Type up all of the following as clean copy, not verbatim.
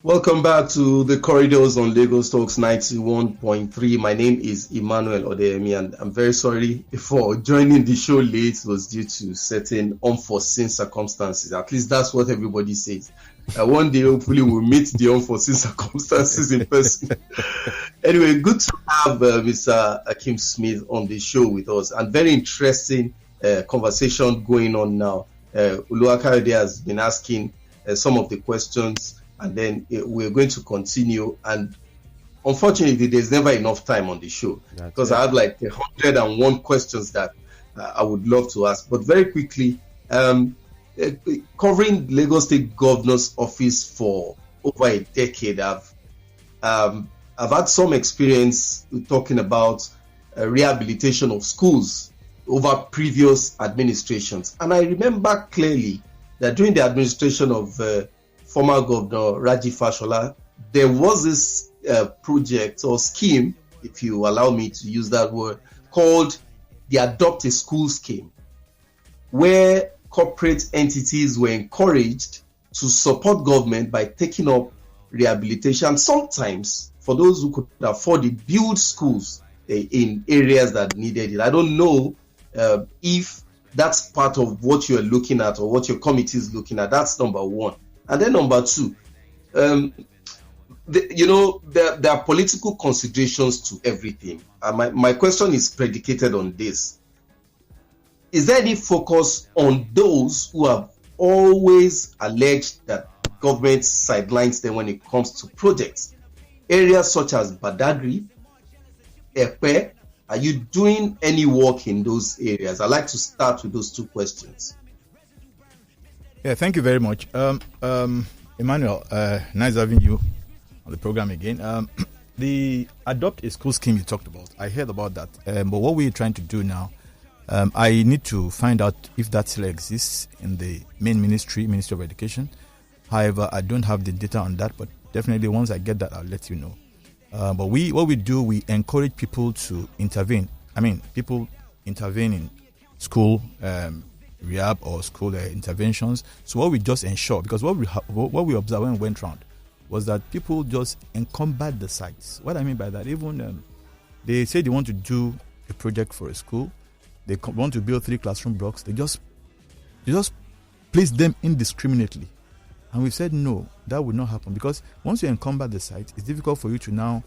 Welcome back to the Corridors on Lagos Talks 91.3. My name is Immanuel Odeyemi, and I'm very sorry for joining the show late. It was due to certain unforeseen circumstances. At least that's what everybody says. One day, hopefully, we'll meet the unforeseen circumstances in person. Anyway, good to have Mr. Hakeem Smith on the show with us, and very interesting conversation going on now. Oluwakayode has been asking some of the questions, and then we're going to continue. And unfortunately, there's never enough time on the show because I have like 101 questions that I would love to ask. But very quickly, covering Lagos State Governor's office for over a decade, I've had some experience talking about rehabilitation of schools over previous administrations. And I remember clearly that during the administration of former Governor Raji Fashola, there was this project or scheme, if you allow me to use that word, called the Adopt a School scheme, where corporate entities were encouraged to support government by taking up rehabilitation. Sometimes, for those who could afford it, build schools in areas that needed it. I don't know if that's part of what you're looking at or what your committee is looking at. That's number one. And then number two, there are political considerations to everything. My question is predicated on this. Is there any focus on those who have always alleged that government sidelines them when it comes to projects? Areas such as Badagry, Epe, are you doing any work in those areas? I'd like to start with those two questions. Yeah, thank you very much. Emmanuel, nice having you on the program again. The Adopt a School scheme you talked about, I heard about that. But what we're trying to do now, I need to find out if that still exists in the main Ministry of Education. However, I don't have the data on that, but definitely once I get that, I'll let you know. But what we do, we encourage people to intervene. People intervene in school rehab or school interventions. So what we just ensure, because what we observed when we went round was that people just encumbered the sites. What I mean by that, even they say they want to do a project for a school, they want to build 3 classroom blocks, they just place them indiscriminately. And we said no, that would not happen, because once you encumber the site, it's difficult for you to now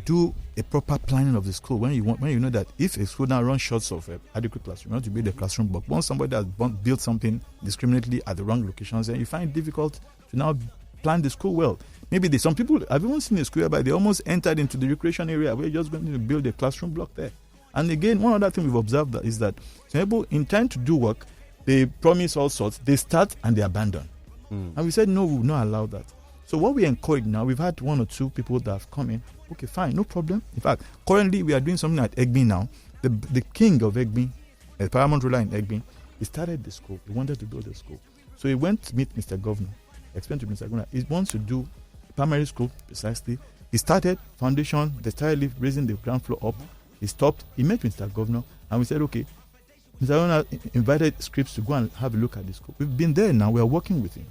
do a proper planning of the school when you know that if a school now runs short of adequate classroom, you want to build a classroom block. Once somebody has built something discriminately at the wrong locations, then you find it difficult to now plan the school well. Maybe some people, I've even seen a school whereby they almost entered into the recreation area where you're just going to build a classroom block there. And again, one other thing we've observed is that some people intend to do work, they promise all sorts, they start and they abandon. And we said no, we will not allow that. So what we encourage now, we've had 1 or 2 people that have come in. Okay, fine, no problem. In fact, currently we are doing something at Egbin now. The king of Egbin, the paramount ruler in Egbin, he started the school. He wanted to build a school. So he went to meet Mr. Governor, explained to Mr. Governor, he wants to do primary school precisely. He started foundation, they started raising the ground floor up. He stopped, he met Mr. Governor, and we said, okay, Mr. Governor invited Scrps to go and have a look at the school. We've been there now, we are working with him.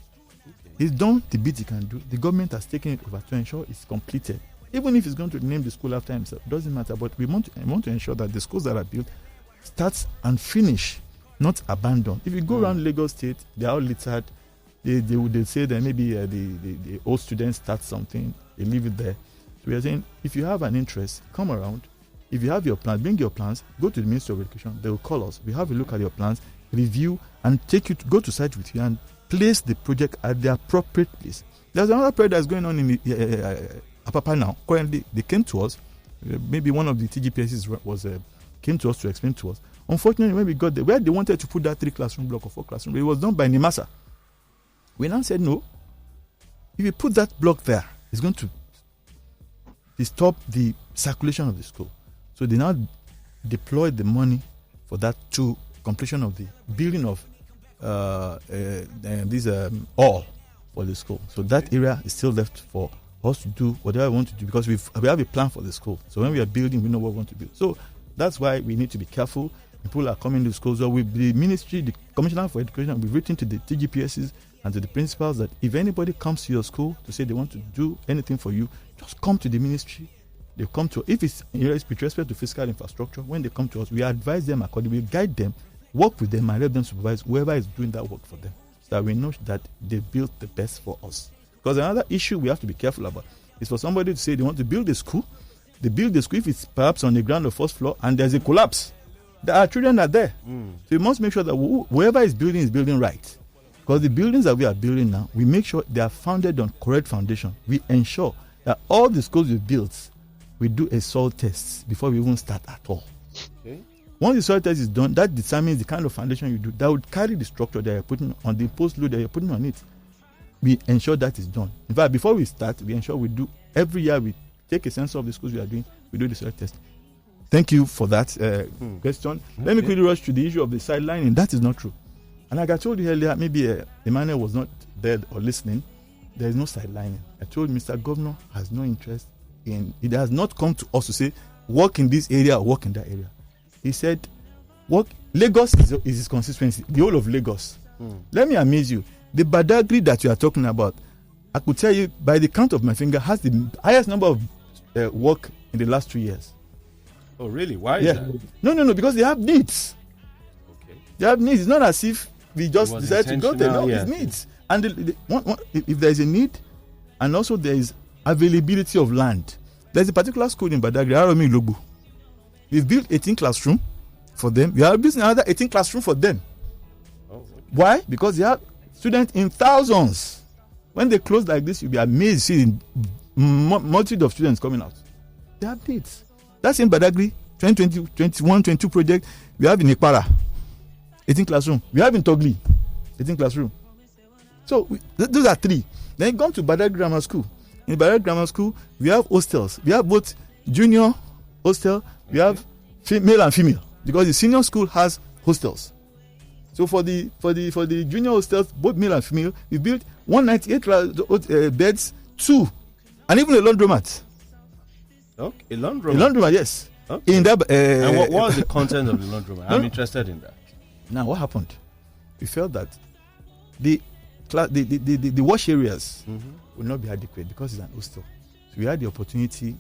He's done the bit he can do. The government has taken it over to ensure it's completed. Even if he's going to name the school after himself, doesn't matter. But we want to ensure that the schools that are built starts and finish, not abandoned. If you go around Lagos State, they are all littered. They say that maybe the old students start something, they leave it there. So we are saying, if you have an interest, come around. If you have your plans, bring your plans, go to the Ministry of Education. They will call us. We have a look at your plans, review, and go to site with you and place the project at the appropriate place. There's another project that's going on in Apapa now. Currently, they came to us. Maybe one of the TGPSs came to us to explain to us. Unfortunately, when we got there, where they wanted to put that 3 classroom block or 4 classroom, it was done by Nimasa. We now said no. If you put that block there, it's going to stop the circulation of the school. So they now deployed the money for that to completion of the building of all for the school. So that area is still left for us to do whatever we want to do, because we have a plan for the school. So when we are building, we know what we want to build. So that's why we need to be careful. People are coming to schools. So the ministry, the Commissioner for Education, we've written to the TGPSs and to the principals that if anybody comes to your school to say they want to do anything for you, just come to the ministry. They come to, if it's with respect to physical infrastructure, when they come to us, we advise them accordingly, we guide them, work with them, and let them supervise whoever is doing that work for them, so that we know that they built the best for us. Because another issue we have to be careful about is for somebody to say they want to build a school. They build the school if it's perhaps on the ground or first floor and there's a collapse. Our children are there. So we must make sure that whoever is building right. Because the buildings that we are building now, we make sure they are founded on correct foundation. We ensure that all the schools we build, we do a soil test before we even start at all. Okay. Once the soil test is done, that determines the kind of foundation you do that would carry the structure that you're putting on, the post load that you're putting on it. We ensure that is done. In fact, before we start, we ensure we do, every year we take a census of the schools we are doing, we do the soil test. Thank you for that question. Okay. Let me quickly rush to the issue of the sidelining. That is not true. And like I told you earlier, maybe Immanuel was not there or listening. There is no sidelining. I told Mr. Governor has no interest in, it has not come to us to say, work in this area or work in that area. He said, work, Lagos is his constituency, the whole of Lagos. Let me amaze you. The Badagry that you are talking about, I could tell you by the count of my finger, has the highest number of work in the last 2 years. Oh, really? Why is that? No, because they have needs. Okay. They have needs. It's not as if we just decide to go there. No, it's needs. And if there is a need, and also there is availability of land. There's a particular school in Badagry, Aromi Logbu. We've built 18 classrooms for them. We are building another 18 classrooms for them. Oh, okay. Why? Because they have students in thousands. When they close like this, you'll be amazed to see multitude of students coming out. They have needs. That's in Badagry, 2020, 21, 22 project. We have in Ekpara, 18 classroom. We have in Togli, 18 classroom. So those are 3. Then come to Badagry Grammar School. In Badagry Grammar School, we have hostels. We have both junior hostel. We have male and female, because the senior school has hostels. So for the junior hostels, both male and female, we built 198 beds, 2, and even a laundromat. Okay, a laundromat. A laundromat, yes. Okay. In that, and what was the content of the laundromat? I'm interested in that. Now, what happened? We felt that the wash areas would not be adequate because it's an hostel. So we had the opportunity,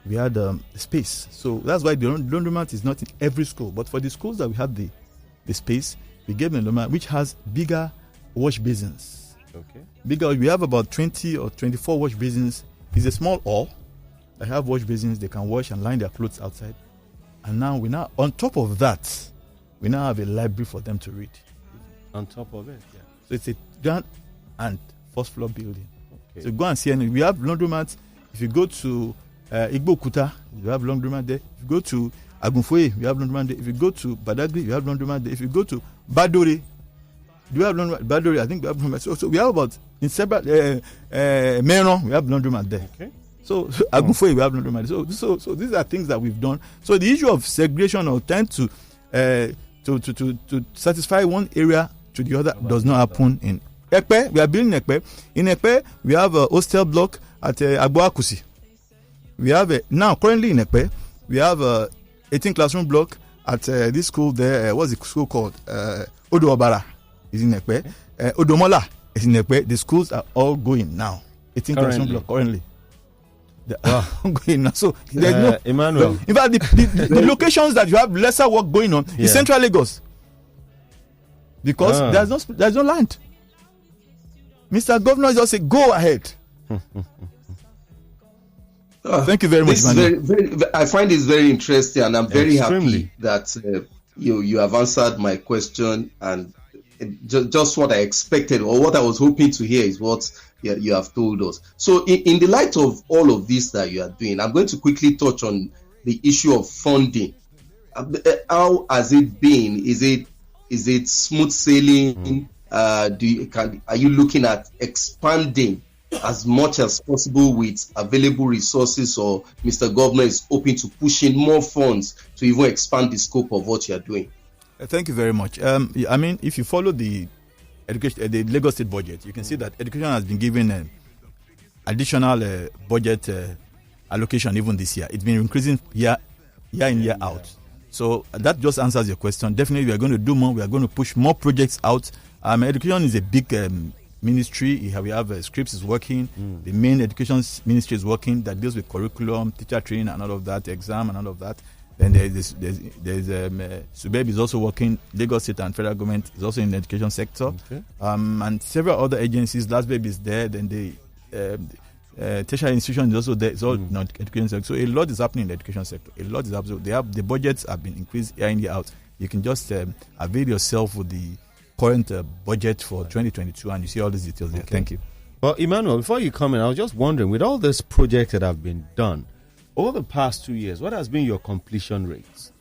we had space. So that's why the laundromat is not in every school. But for the schools that we had the space, we gave them a laundromat which has bigger wash basins. Okay. Bigger. We have about 20 or 24 wash basins. It's a small hall. They have wash basins. They can wash and line their clothes outside. And now on top of that, we now have a library for them to read. On top of it, yeah. So it's a ground and first floor building. Okay. So go and see. And we have laundromats. If you go to Igbo Kuta, you have laundromat there. If you go to Agunfoye, we have laundromat there. If you go to Badagry, you have laundromat there. If you go to Badore, do we have laundromat? Badore, I think we have laundromat. So we have about in several Meron, we have laundromat there. Okay. So Agunfoye, we have laundromat. So these are things that we've done. So the issue of segregation or trying to satisfy one area to the other does not happen in Ekpe. We are building Ekpe. In Ekpe, we have a hostel block at Agboakusi. We have now currently in Ekpe, we have a 18 classroom block at this school there. What's the school called? Odoobara is in Ekpe. Odomola is in Ekpe. The schools are all going now. 18 classroom block currently. They are going now. So there's no Immanuel. In fact, the locations that you have lesser work going on is Central Lagos, because there's no land. Mr. Governor just say go ahead. Thank you very much, I find this very interesting, and I'm very happy that you have answered my question, and just what I expected or what I was hoping to hear is what you have told us. So in the light of all of this that you are doing, I'm going to quickly touch on the issue of funding. How has it been? Is it smooth sailing? Are you looking at expanding as much as possible with available resources, or Mr. Governor is open to pushing more funds to even expand the scope of what you are doing? Thank you very much. I mean, if you follow the education, the Lagos State budget, you can see that education has been given additional budget allocation even this year. It's been increasing year in, year out. So that just answers your question. Definitely, we are going to do more. We are going to push more projects out. Education is a big ministry. We have Scrps is working. The main education ministry is working that deals with curriculum, teacher training, and all of that, exam and all of that. Then there's Subeb is also working. Lagos State and federal government is also in the education sector, and several other agencies. LASBEB is there. Then the tertiary institution is also there. It's all not education sector. So a lot is happening in the education sector. A lot is happening. The budgets have been increased year in year out. You can just avail yourself with the current budget for 2022, and you see all these details there. Thank you. Well, Immanuel, before you come in, I was just wondering, with all these projects that have been done over the past 2 years, what has been your completion rates?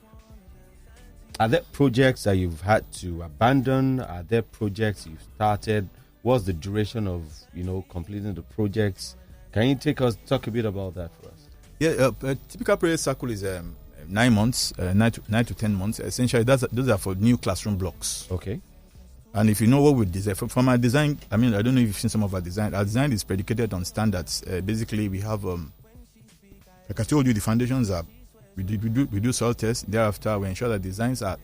Are there projects that you've had to abandon? Are there projects you've started? What's the duration of completing the projects? Can you talk a bit about that for us? Yeah, a typical project cycle is 9 months, 9 to 10 months. Essentially, those are for new classroom blocks. Okay. And if you know what we design, from our design, I don't know if you've seen some of our design. Our design is predicated on standards. Basically, we have, like I told you, the foundations are, we do soil tests. Thereafter, we ensure that designs are,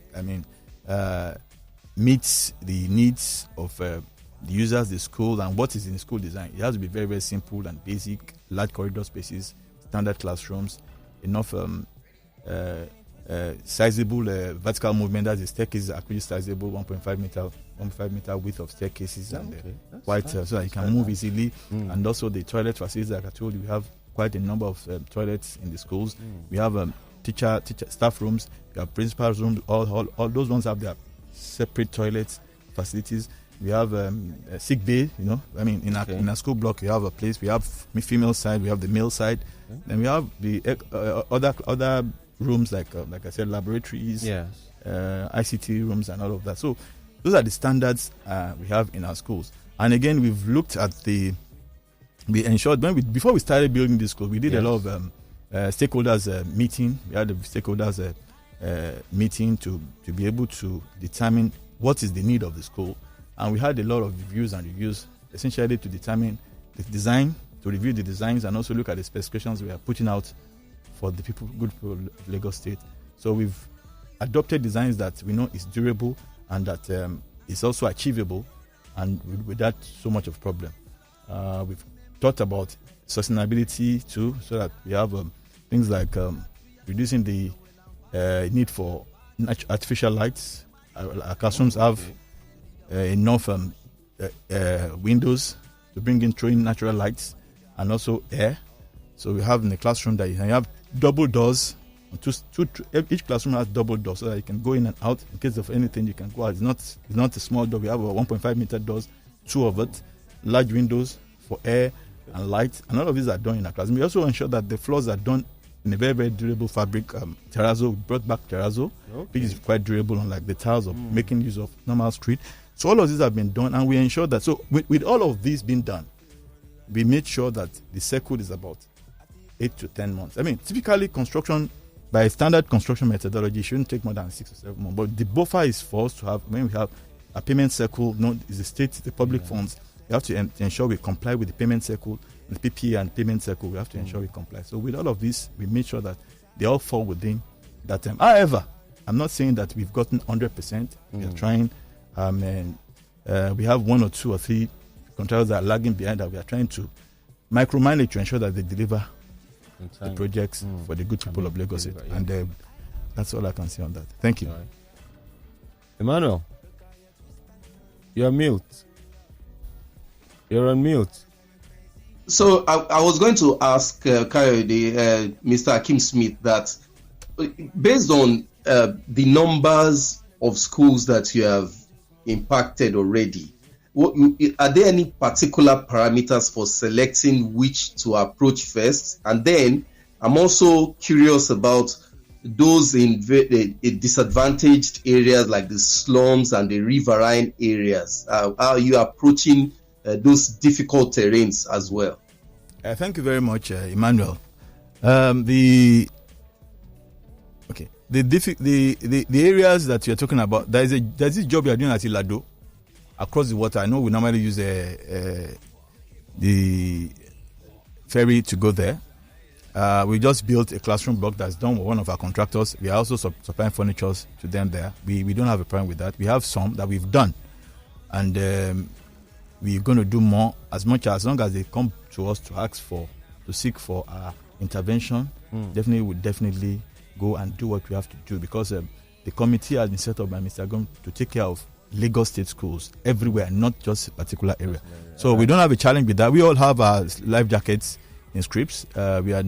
meets the needs of the users, the school, and what is in the school design. It has to be very, very simple and basic, large corridor spaces, standard classrooms, enough sizable vertical movement. As the staircase is actually sizable, 1.5 meter width of staircases, and quite so that you can move easily. And also the toilet facilities, like I told you, we have quite a number of toilets in the schools. We have teacher staff rooms, we have principal rooms. All those ones have their separate toilets facilities. We have a sick bay. In a school block, we have a place. We have female side, we have the male side. Then we have the other rooms like I said, laboratories, ICT rooms, and all of that. So those are the standards we have in our schools. And again, we've looked at we ensured before we started building this school, we did a lot of stakeholders meeting. We had a stakeholders meeting to be able to determine what is the need of the school. And we had a lot of reviews essentially to determine the design, to review the designs, and also look at the specifications we are putting out for the good people of Lagos State. So we've adopted designs that we know is durable and that is also achievable, and without so much of a problem. We've thought about sustainability too, so that we have things like reducing the need for artificial lights. Our classrooms have enough windows to bring in through natural lights and also air. So we have in the classroom that you have double doors. Each classroom has double doors so that you can go in and out in case of anything. You can go out. It's not a small door. We have 1.5 meter doors, 2 of it, large windows for air and light, and all of these are done in a classroom. We also ensure that the floors are done in a very, very durable fabric. Terrazzo, we brought back terrazzo, which is quite durable, unlike the tiles of making use of normal street. So all of these have been done, and we ensure that. So with all of this being done, we made sure that the cycle is about 8 to 10 months. Typically construction, by standard construction methodology, shouldn't take more than 6 or 7 months. But the buffer is for us to have, when we have a payment cycle, is the state, the public funds, we have to ensure we comply with the payment cycle, the PPA and payment cycle. We have to ensure we comply. So with all of this, we made sure that they all fall within that time. However, I'm not saying that we've gotten 100%. We are trying, and we have 1 or 2 or 3 contractors that are lagging behind that we are trying to micromanage to ensure that they deliver the projects for the good people of Lagos State. And that's all I can say on that. Thank you. Right. Immanuel, you're mute. You're on mute. So I was going to ask Kayode, Mr. Hakeem Smith, that based on the numbers of schools that you have impacted already, are there any particular parameters for selecting which to approach first? And then I'm also curious about those in disadvantaged areas like the slums and the riverine areas. How are you approaching those difficult terrains as well? Thank you very much, Emmanuel. The areas that you're talking about, there's this job you're doing at Ilado across the water. I know we normally use the ferry to go there. We just built a classroom block that's done with one of our contractors. We are also supplying furniture to them there. We don't have a problem with that. We have some that we've done, and we're going to do more as long as they come to us to seek for our intervention. Definitely go and do what we have to do, because the committee has been set up by Mr. Gom to take care of Lagos State schools everywhere, not just a particular area. So we don't have a challenge with that. We all have our life jackets in Scrps. We are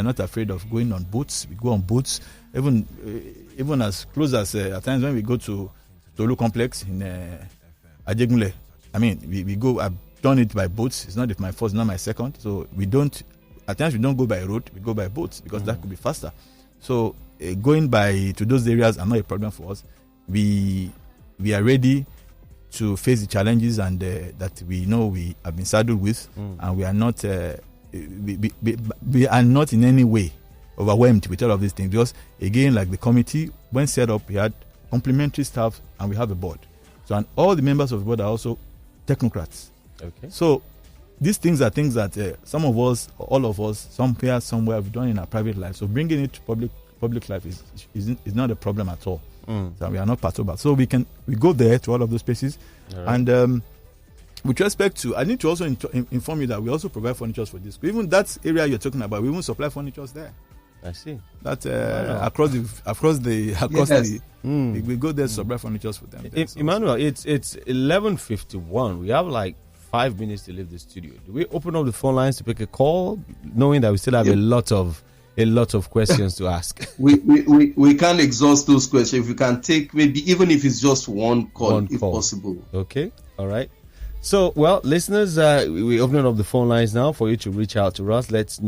not afraid of going on boats. We go on boats, even as close as at times when we go to Olu complex in Ajegunle. I mean, we go. I've done it by boats. It's not my first, not my second. So we don't. At times we don't go by road. We go by boats because that could be faster. So going to those areas are not a problem for us. We are ready to face the challenges and that we know we have been saddled with, and we are not we are not in any way overwhelmed with all of these things, because again, like the committee, when set up, we had complementary staff and we have a board. So, and all the members of the board are also technocrats. Okay. So these things are things that some of us, all of us, somewhere have done in our private life. So bringing it to public life is not a problem at all. So we are not perturbed. So we go there to all of those places. Right. And with respect to, I need to also inform you that we also provide furniture for this. Even that area you're talking about, we even supply furniture there. I see. That we go there to supply furniture for them. Emmanuel, it's 11:51. We have like 5 minutes to leave the studio. Do we open up the phone lines to pick a call, knowing that we still have a lot of questions to ask? We can't exhaust those questions. If we can take maybe even if it's just one call, if possible. Okay, all right. So, well, listeners, we're opening up the phone lines now for you to reach out to us. Let's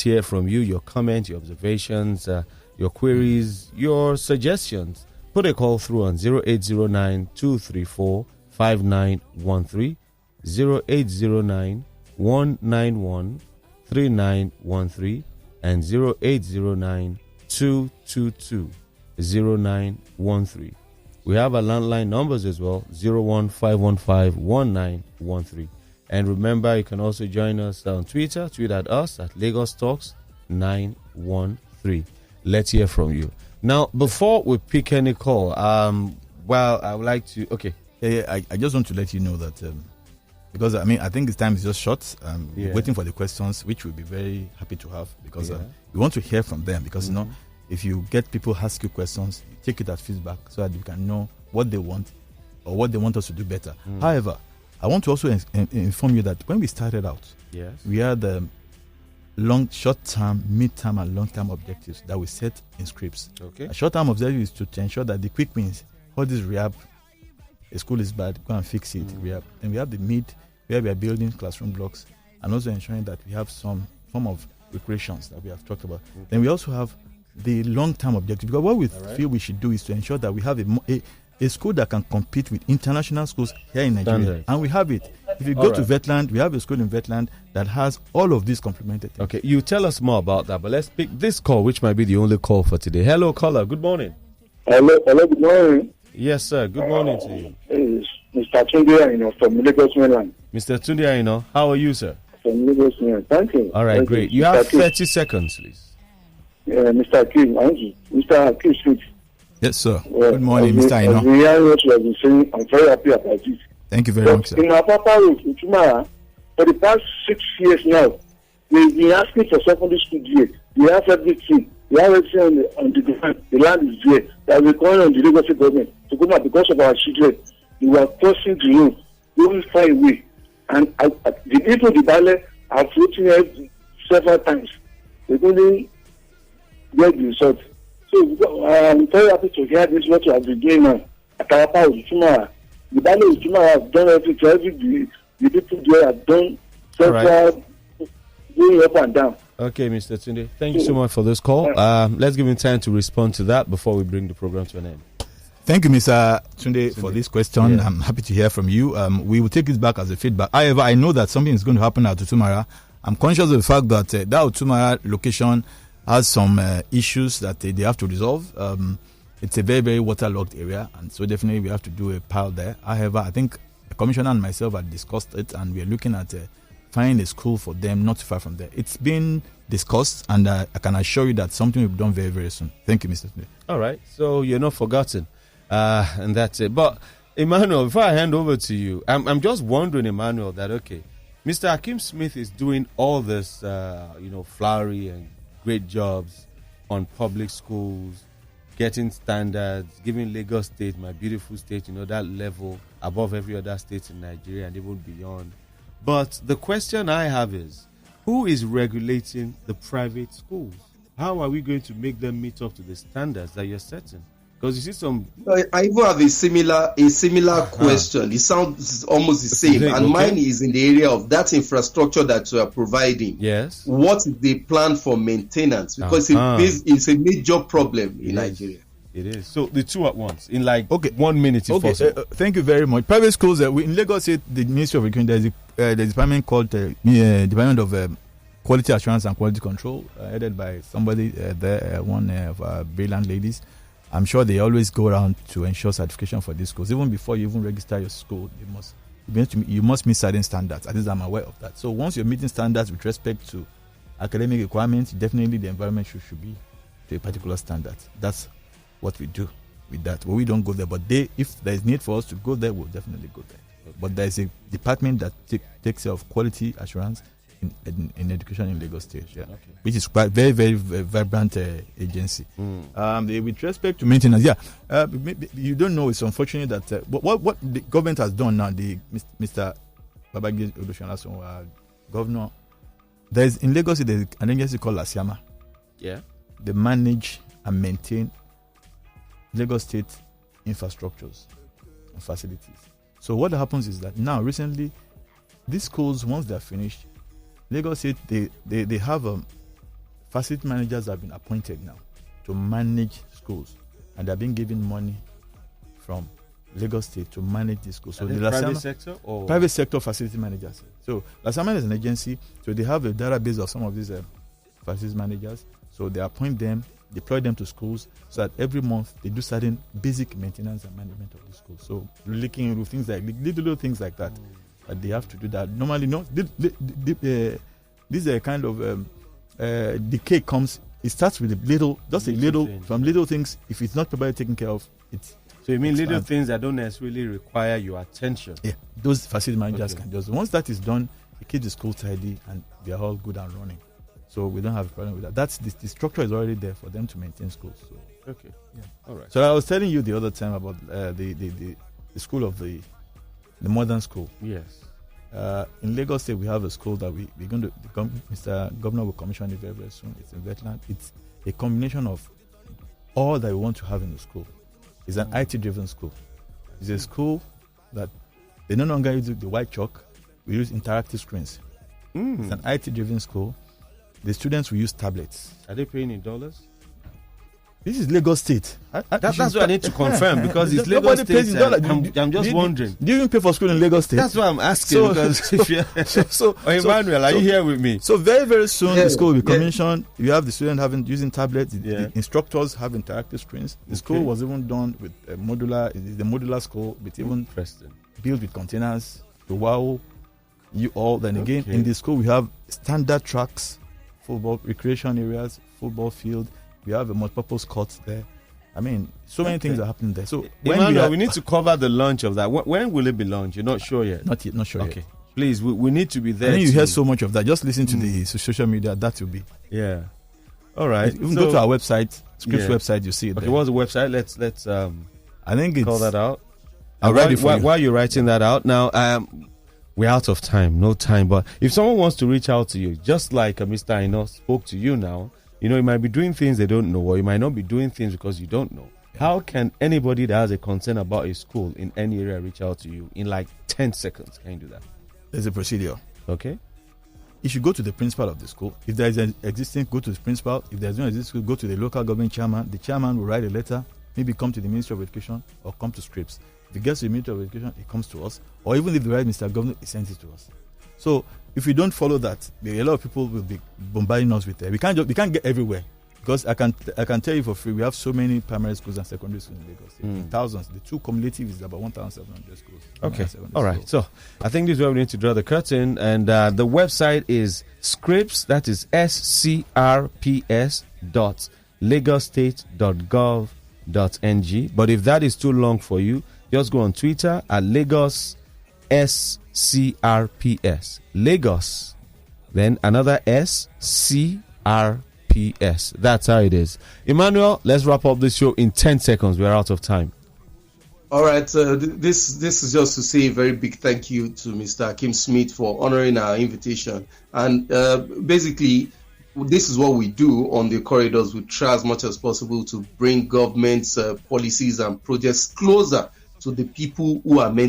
hear from you, your comments, your observations, your queries, your suggestions. Put a call through on 0809-234-5913, 0809-191-3913, and 0809-222-0913. We have our landline numbers as well, 015151913. And remember, you can also join us on Twitter. Tweet at us at Lagos Talks 913. Let's hear from you. Now, before we pick any call, I would like to... Okay. I just want to let you know that... because, I think this time is just short. We're waiting for the questions, which we'll be very happy to have, because we want to hear from them. Because, if you get people ask you questions, you take it as feedback so that you can know what they want or what they want us to do better. However, I want to also inform you that when we started out, we had short-term, mid-term, and long-term objectives that we set in Scrps. Okay. A short-term objective is to ensure that the quick wins, all this rehab, a school is bad, go and fix it, rehab. And we have the mid, where we are building classroom blocks, and also ensuring that we have some form of recreations that we have talked about. Then we also have the long-term objective, because what we feel we should do is to ensure that we have a school that can compete with international schools here in Nigeria. And we have it. If you go to Vetland, we have a school in Vetland that has all of these complemented things. Okay, you tell us more about that, but let's pick this call, which might be the only call for today. Hello, caller. Good morning. Hello, good morning. Yes, sir. Good morning to you. It's Mr. Tunde from Lagos Mainland. Mr. Tunde, how are you, sir? From Lagos Mainland. Thank you. All right, great. You have 30 seconds, please. Mr. Hakeem, Mr. Hakeem Smith. Yes, sir. Good morning, Mr. Aino. What you have been saying, I'm very happy about this. Thank you very much, sir. In our Papa Road, in Tumara, for the past 6 years now, we've been asking for secondary school here. We have everything. We have everything on the ground. The land is there. That we're calling on the Lagos government to come out because of our children. We were crossing the road, going far away. And the people in the valley have floating here several times. They couldn't get the result. So I'm very happy to hear this, what you have been doing now. At our power, the valley of Tumara have done everything. The people there have done several going up and down. Okay, Mr. Tunde, thank you so much for this call. Let's give him time to respond to that before we bring the program to an end. Thank you, Mr. Tunde, for this question. I'm happy to hear from you. We will take this back as a feedback. However, I know that something is going to happen at Otumara. I'm conscious of the fact that that Otumara location has some issues that they have to resolve. It's a very, very waterlogged area, and so definitely we have to do a pile there. However, I think the commissioner and myself had discussed it, and we are looking at finding a school for them not too far from there. It's been discussed, and I can assure you that something will be done very, very soon. Thank you, Mr. Tunde. All right, so you're not forgotten, and that's it. But Emmanuel, before I hand over to you, I'm just wondering, Emmanuel, that okay, Mr. Hakeem Smith is doing all this, flowery and great jobs on public schools, getting standards, giving Lagos State, my beautiful state, that level above every other state in Nigeria and even beyond. But the question I have is, who is regulating the private schools? How are we going to make them meet up to the standards that you're setting? Because you see some... I even have a similar question. It sounds almost the same. And mine is in the area of that infrastructure that you are providing. Yes. What is the plan for maintenance? Because it's a major problem in Nigeria. It is. So the two at once, in 1 minute if possible. Thank you very much. Private schools, in Lagos State, the Ministry of Education, there's a department called Department of Quality Assurance and Quality Control, headed by somebody there, one of our brilliant ladies. I'm sure they always go around to ensure certification for these schools. Even before you even register your school, you must meet certain standards. At least I'm aware of that. So once you're meeting standards with respect to academic requirements, definitely the environment should be to a particular standard. That's what we do with that. But we don't go there. But if there is need for us to go there, we'll definitely go there. But there is a department that takes care of quality assurance in education in Lagos State, which is quite very, very, very vibrant agency. With respect to maintenance, you don't know. It's unfortunate that what the government has done now. Mr. Babagir Oluwakayode, governor, there's in Lagos there's an agency called LASIAMA. Yeah, they manage and maintain Lagos State infrastructures and facilities. So what happens is that now recently, these schools, once they're finished, Lagos State, they have facility managers have been appointed now to manage schools, and they're being given money from Lagos State to manage these schools. So the private sector or private sector facility managers. So LASAMA is an agency, so they have a database of some of these facility managers. So they appoint them, deploy them to schools, so that every month they do certain basic maintenance and management of the schools. So looking into things like little things like that. But they have to do that. Normally, no. This kind of decay comes. It starts with from little things. If it's not properly taken care of, it's. So you mean little things that don't necessarily require your attention? Yeah, those facility managers can just. Once that is done, it keeps the school tidy and they are all good and running. So we don't have a problem with that. That's the structure is already there for them to maintain schools. So. Okay. Yeah. All right. So I was telling you the other time about the school of the modern school. Yes. In Lagos State, we have a school that we're going to. Mr. Governor will commission it very, very soon. It's in Wetland. It's a combination of all that we want to have in the school. It's an IT-driven school. It's a school that they no longer use the white chalk. We use interactive screens. It's an IT-driven school. The students will use tablets. Are they paying in dollars? This is Lagos State. That's what I need to confirm because it's Lagos State. I'm just wondering. Do you even pay for school in Lagos State? That's what I'm asking. Emmanuel, are you here with me? So very, very soon the school will be commissioned. You have the student using tablets. The instructors have interactive screens. The school was even done with a modular. It is the modular school, but even built with containers to wow you all. Then again, in the school we have standard tracks, football recreation areas, football field. We have a multi-purpose court there. I mean, so many things are happening there. So Emmanuel, we need to cover the launch of that. When will it be launched? You're not sure yet? Not yet, not sure yet. Please, we need to be there. I think you hear so much of that. Just listen to the social media. That will be. Yeah. All right. You can go to our website, Scrps website, you see it there. What's the website? Let's I think it's... call that out. I'll write it for you. While you're writing that out, now, we're out of time. No time. But if someone wants to reach out to you, just like Mr. Aino spoke to you now, you might be doing things they don't know, or you might not be doing things because you don't know. How can anybody that has a concern about a school in any area reach out to you in 10 seconds? Can you do that? There's a procedure. Okay. You should go to the principal of the school. If there is an existing, go to the principal. If there's no existing, go to the local government chairman. The chairman will write a letter, maybe come to the Ministry of Education or come to Scrps. If it gets to the Ministry of Education, it comes to us. Or even if the right Mr. Governor, he sends it to us. So if we don't follow that, a lot of people will be bombarding us with it. We can't get everywhere because I can tell you for free. We have so many primary schools and secondary schools in Lagos, thousands. The two cumulative is about 1,700 schools. Okay, all right. So I think this is where we need to draw the curtain, and the website is Scrps. That is scrps.lagosstate.gov.ng. But if that is too long for you, Just go on Twitter at Lagos SCRPS. Lagos, then another SCRPS. That's how it is. Emmanuel, let's wrap up this show in 10 seconds. We're out of time. All right. This is just to say a very big thank you to Mr. Hakeem Smith for honoring our invitation. And basically, this is what we do on the corridors. We try as much as possible to bring government's policies and projects closer to the people who are meant